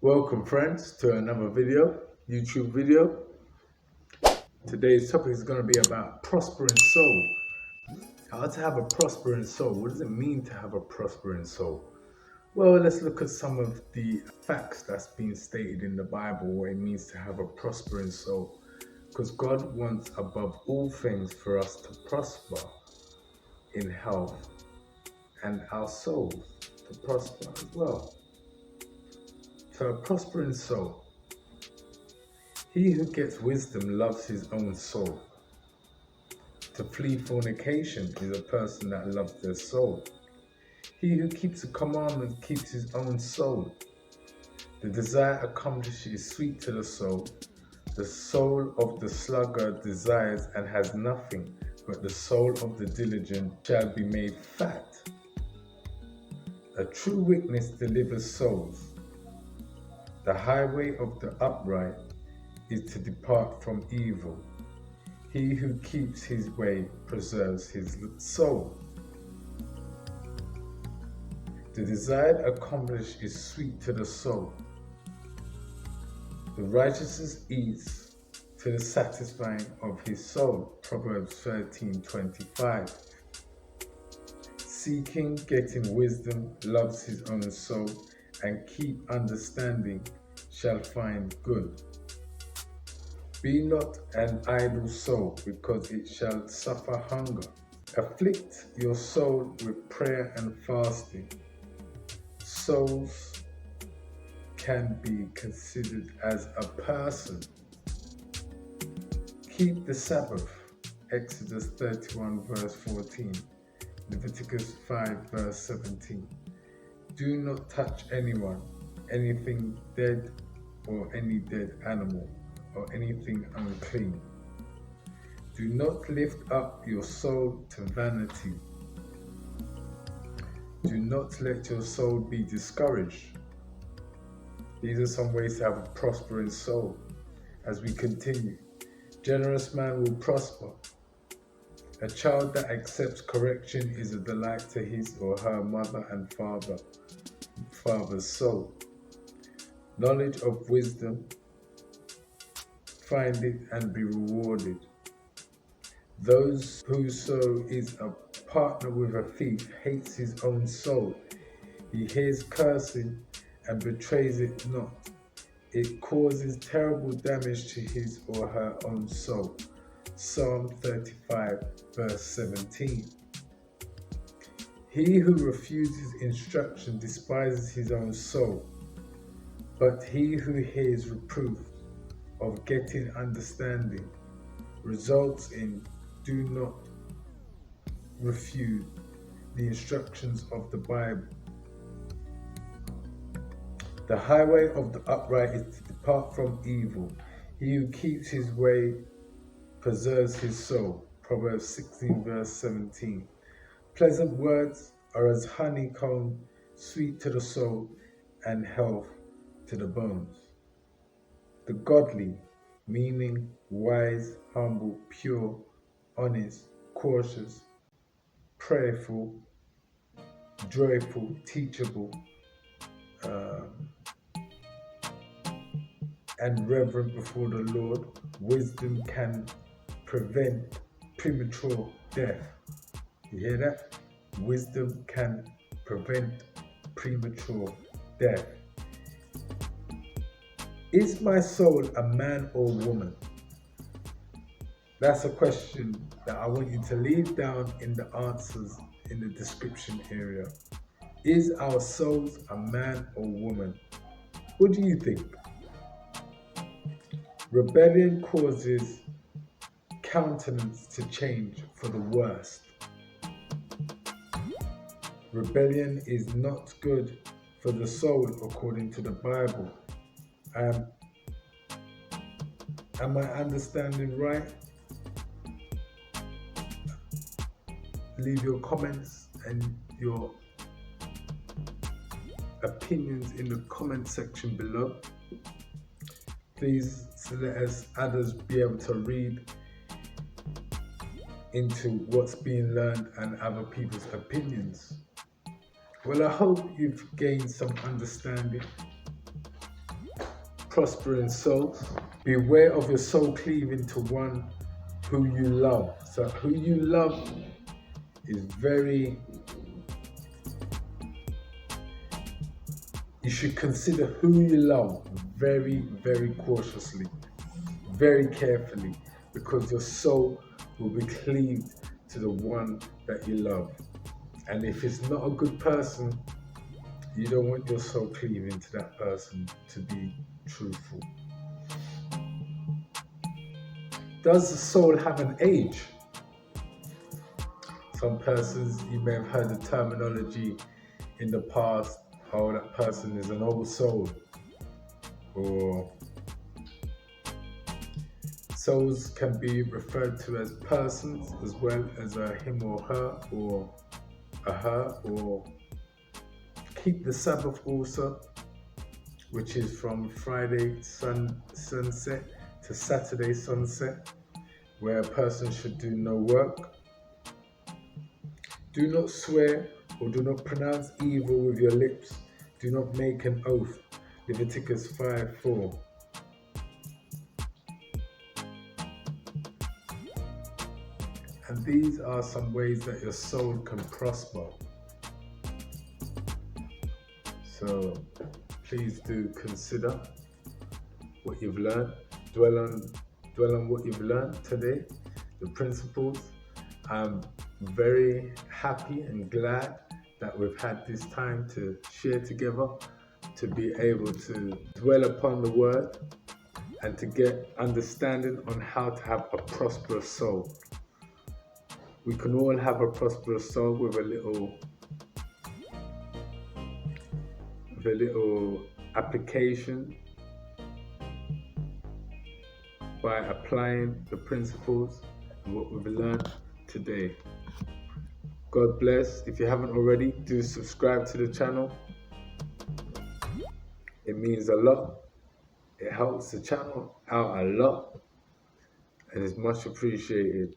Welcome friends to another YouTube video. Today's topic is going to be about prospering soul. How to have a prospering soul. What does it mean to have a prospering soul? Well, let's look at some of the facts that's been stated in the Bible what it means to have a prospering soul. Because God wants above all things for us to prosper in health and our souls to prosper as well. So a prospering soul. He who gets wisdom loves his own soul. To flee fornication is a person that loves their soul. He who keeps the commandment keeps his own soul. The desire accomplished is sweet to the soul. The soul of the sluggard desires and has nothing, but the soul of the diligent shall be made fat. A true witness delivers souls. The highway of the upright is to depart from evil. He who keeps his way preserves his soul. The desired accomplished is sweet to the soul. The righteous eats to the satisfying of his soul. Proverbs 13:25. Seeking, getting wisdom, loves his own soul, and keep understanding shall find good. Be not an idle soul, because it shall suffer hunger. Afflict your soul with prayer and fasting. Souls can be considered as a person. Keep the Sabbath. Exodus 31 verse 14. Leviticus 5 verse 17. Do not touch anyone, anything dead, or any dead animal, or anything unclean. Do not lift up your soul to vanity. Do not let your soul be discouraged. These are some ways to have a prospering soul. As we continue, generous man will prosper. A child that accepts correction is a delight to his or her mother and father's soul. Knowledge of wisdom, find it and be rewarded. Whoso is a partner with a thief hates his own soul. He hears cursing and betrays it not. It causes terrible damage to his or her own soul. Psalm 35 verse 17. He who refuses instruction despises his own soul, but he who hears reproof of getting understanding results in do not refuse the instructions of the Bible. The highway of the upright is to depart from evil. He who keeps his way preserves his soul. Proverbs 16 verse 17. Pleasant words are as honeycomb, sweet to the soul and health to the bones. The godly, meaning wise, humble, pure, honest, cautious, prayerful, joyful, teachable, and reverent before the Lord. Wisdom can prevent premature death. You hear that? Wisdom can prevent premature death. Is my soul a man or woman? That's a question that I want you to leave down in the answers in the description area. Is our souls a man or woman? What do you think? Rebellion causes countenance to change for the worst. Rebellion is not good for the soul according to the Bible. Am I understanding right? Leave your comments and your opinions in the comment section below. Please let us others be able to read into what's being learned and other people's opinions. Well, I hope you've gained some understanding. prospering souls. Beware of your soul cleaving to one who you love. So who you love is you should consider who you love very, very cautiously, very carefully, because your soul will be cleaved to the one that you love. And if it's not a good person, you don't want your soul cleaving to that person to be truthful. Does the soul have an age? Some persons, you may have heard the terminology in the past, oh, that person is an old soul, or souls can be referred to as persons as well as a him or her, or a her, or keep the Sabbath also, which is from Friday sunset to Saturday sunset, where a person should do no work. Do not swear or do not pronounce evil with your lips. Do not make an oath. Leviticus 5:4. And these are some ways that your soul can prosper. So please do consider what you've learned. Dwell on what you've learned today, the principles. I'm very happy and glad that we've had this time to share together, to be able to dwell upon the word and to get understanding on how to have a prosperous soul. We can all have a prosperous soul with a little application by applying the principles and what we've learned today. God bless. If you haven't already, do subscribe to the channel. It means a lot. It helps the channel out a lot and is much appreciated.